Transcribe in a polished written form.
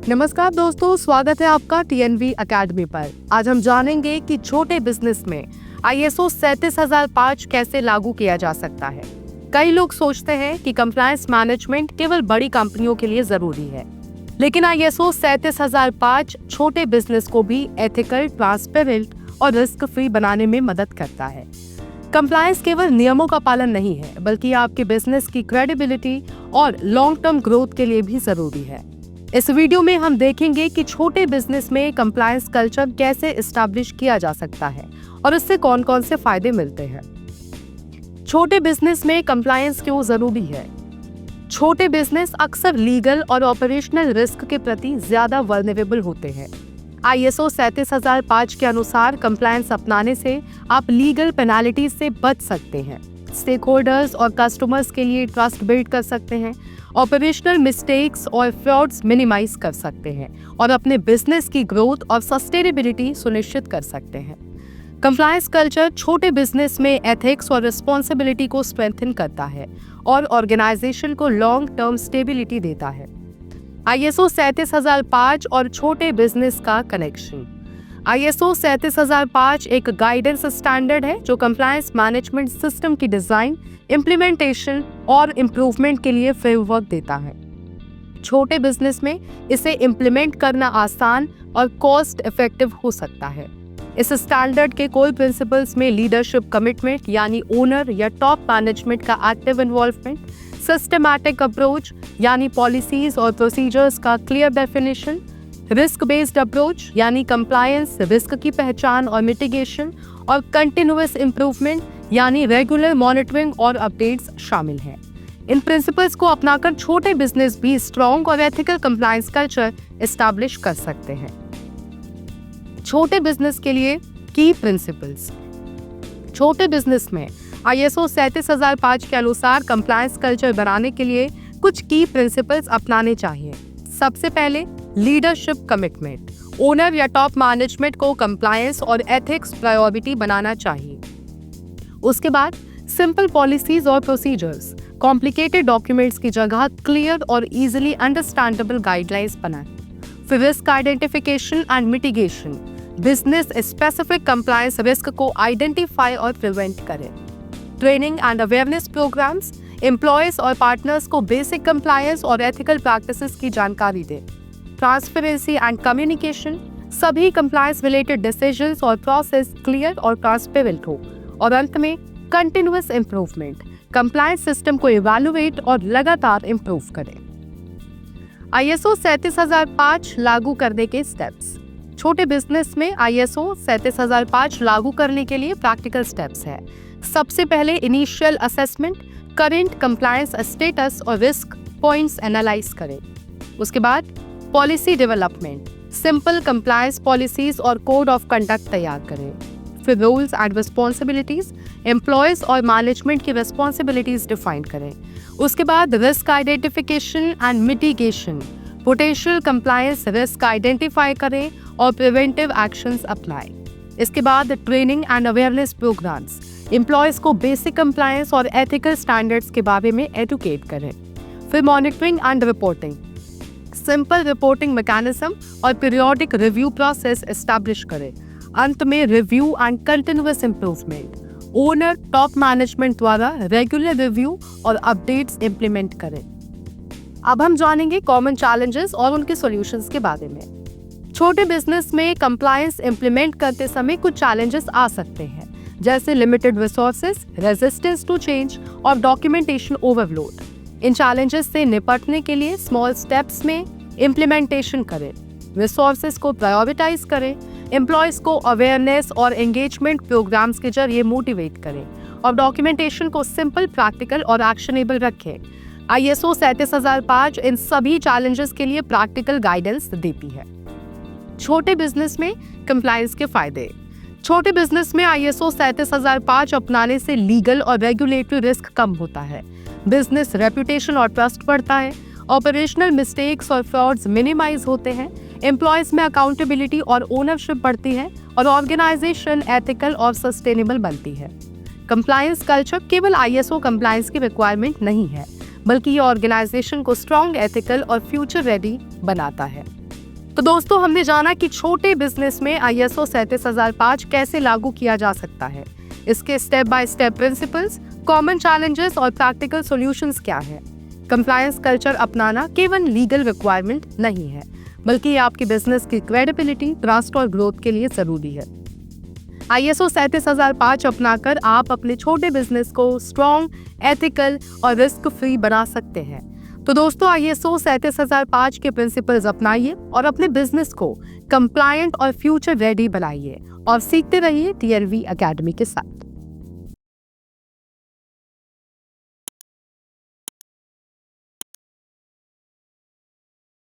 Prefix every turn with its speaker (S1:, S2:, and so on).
S1: नमस्कार दोस्तों, स्वागत है आपका टीएनवी अकेडमी पर। आज हम जानेंगे कि छोटे बिजनेस में ISO 37005 कैसे लागू किया जा सकता है। कई लोग सोचते हैं कि कंप्लायंस मैनेजमेंट केवल बड़ी कंपनियों के लिए जरूरी है, लेकिन ISO 37005 छोटे बिजनेस को भी एथिकल, ट्रांसपेरेंट और रिस्क फ्री बनाने में मदद करता है। कंप्लायंस केवल नियमों का पालन नहीं है, बल्कि आपके बिजनेस की क्रेडिबिलिटी और लॉन्ग टर्म ग्रोथ के लिए भी जरूरी है। इस वीडियो में हम देखेंगे कि छोटे बिजनेस में कंप्लायंस कल्चर कैसे एस्टैब्लिश किया जा सकता है और इससे कौन कौन से फायदे मिलते हैं। छोटे बिजनेस में कंप्लायंस क्यों जरूरी है? छोटे बिजनेस अक्सर लीगल और ऑपरेशनल रिस्क के प्रति ज्यादा वल्नरेबल होते हैं। ISO 37005 के अनुसार कंप्लायंस अपनाने से आप लीगल पेनाल्टीज से बच सकते हैं, स्टेक होल्डर्स और कस्टमर्स के लिए ट्रस्ट बिल्ड कर सकते हैं, ऑपरेशनल मिस्टेक्स और फ्रॉड्स मिनिमाइज कर सकते हैं और अपने बिजनेस की ग्रोथ और सस्टेनेबिलिटी सुनिश्चित कर सकते हैं। कंप्लायंस कल्चर छोटे बिजनेस में एथिक्स और रिस्पॉन्सिबिलिटी को स्ट्रेंथन करता है और ऑर्गेनाइजेशन को लॉन्ग टर्म स्टेबिलिटी देता है। ISO 37005 और छोटे बिजनेस का कनेक्शन। ISO 37005 एक गाइडेंस स्टैंडर्ड है जो कंप्लायंस मैनेजमेंट सिस्टम की डिजाइन, इम्प्लीमेंटेशन और इम्प्रूवमेंट के लिए फ्रेमवर्क देता है। छोटे बिजनेस में इसे इम्प्लीमेंट करना आसान और कॉस्ट इफेक्टिव हो सकता है। इस स्टैंडर्ड के कोर प्रिंसिपल्स में लीडरशिप कमिटमेंट यानी ओनर या टॉप मैनेजमेंट का एक्टिव इन्वॉल्वमेंट, सिस्टमैटिक अप्रोच यानी पॉलिसीज और प्रोसीजर्स का clear definition, risk based approach यानी कंप्लायंस रिस्क की पहचान और मिटिगेशन, और कंटिन्यूअस इम्प्रूवमेंट यानी रेगुलर मॉनिटरिंग और अपडेट्स शामिल हैं। इन प्रिंसिपल्स को अपनाकर छोटे बिजनेस भी स्ट्रॉन्ग और एथिकल कंप्लायंस कल्चर एस्टैब्लिश कर सकते हैं। छोटे बिजनेस के लिए की प्रिंसिपल्स। छोटे बिजनेस में ISO 37005 के अनुसार कंप्लायंस कल्चर बनाने के लिए कुछ की प्रिंसिपल्स अपनाने चाहिए। सबसे पहले लीडरशिप कमिटमेंट। ओनर या टॉप मैनेजमेंट को कंप्लायंस और एथिक्स प्रायोरिटी बनाना चाहिए। उसके बाद सिंपल पॉलिसीज और प्रोसीजर्स। कॉम्प्लिकेटेड डॉक्यूमेंट्स की जगह क्लियर और इजीली अंडरस्टैंडेबल गाइडलाइंस बनाएं। फिर risk identification and mitigation. Business specific compliance risk को आइडेंटिफाई और प्रिवेंट करें। Training and awareness programs. Employees और पार्टनर्स को बेसिक कंप्लायंस और एथिकल प्रैक्टिसेस की जानकारी दें। Transparency and communication. सभी कंप्लायंस रिलेटेड डिसीजंस और प्रोसेस क्लियर और ट्रांसपेरेंट हो। और अंत में कंटिन्यूअस इम्प्रूवमेंट। कंप्लायंस सिस्टम को इवैल्यूएट और लगातार इम्प्रूव करें। ISO 37005 लागू करने के स्टेप्स। छोटे बिजनेस में ISO 37005 लागू करने के लिए प्रैक्टिकल स्टेप्स है। सबसे पहले initial assessment, current compliance status और रिस्क पॉइंट्स एनालाइज करें। उसके बाद policy development, simple compliance policies और कोड ऑफ कंडक्ट तैयार करें। फिर रूल्स एंड रिस्पॉन्सिबिलिटीज, एम्प्लॉयज और मैनेजमेंट की रिस्पॉन्सिबिलिटीज डिफाइन करें। उसके बाद risk identification and mitigation, potential compliance risk identify करें और प्रिवेंटिव एक्शंस अप्लाई। इसके बाद training and awareness programs, employees को बेसिक कंप्लायंस और एथिकल स्टैंडर्ड्स के बारे में एडुकेट करें। फिर monitoring and reporting, simple reporting mechanism और पीरियोडिक रिव्यू प्रोसेस एस्टैब्लिश करें। अंत में review and continuous improvement, owner top management द्वारा रेगुलर रिव्यू और अपडेट्स इंप्लीमेंट करें। अब हम जानेंगे कॉमन चैलेंजेस और उनके सॉल्यूशंस के बारे में। छोटे बिजनेस में कंप्लायंस इंप्लीमेंट करते समय कुछ चैलेंजेस आ सकते हैं, जैसे limited resources, resistance to change और डॉक्यूमेंटेशन ओवरलोड। इन चैलेंजेस से निपटने के लिए स्मॉल स्टेप्स में इम्प्लीमेंटेशन करें, रिसोर्सेज को प्रायोरिटाइज करें, एम्प्लॉयज को अवेयरनेस और एंगेजमेंट प्रोग्राम्स के जरिए मोटिवेट करें और डॉक्यूमेंटेशन को सिंपल, प्रैक्टिकल और एक्शनेबल रखें। ISO 37005 इन सभी चैलेंजेस के लिए प्रैक्टिकल गाइडेंस देती है। छोटे बिजनेस में कंप्लायंस के फायदे। छोटे बिजनेस में ISO 37005 अपनाने से लीगल और रेगुलेटरी रिस्क कम होता है, बिजनेस रेपुटेशन और ट्रस्ट बढ़ता है, ऑपरेशनल मिस्टेक्स और फ्रॉड्स मिनिमाइज होते हैं, एम्प्लॉयज में अकाउंटेबिलिटी और ओनरशिप बढ़ती है और ऑर्गेनाइजेशन एथिकल और सस्टेनेबल बनती है। कंप्लायंस कल्चर केवल ISO कंप्लायंस की रिक्वायरमेंट नहीं है, बल्कि ये ऑर्गेनाइजेशन को स्ट्रॉन्ग, एथिकल और फ्यूचर रेडी बनाता है। तो दोस्तों, हमने जाना कि छोटे बिजनेस में ISO 37005 कैसे लागू किया जा सकता है, इसके step by step principles, common challenges और प्रैक्टिकल सॉल्यूशंस क्या है। कंप्लायंस कल्चर अपनाना केवल लीगल रिक्वायरमेंट नहीं है, बल्कि ये आपके बिजनेस की क्रेडिबिलिटी, ट्रस्ट और ग्रोथ के लिए जरूरी है। ISO 37005 अपनाकर आप अपने छोटे बिजनेस को स्ट्रॉन्ग, एथिकल और रिस्क फ्री बना सकते हैं। तो दोस्तों, ISO 37005 के प्रिंसिपल्स अपनाइए और अपने बिजनेस को कंप्लायंट और फ्यूचर रेडी बनाइए और सीखते रहिए TNV अकेडमी के साथ।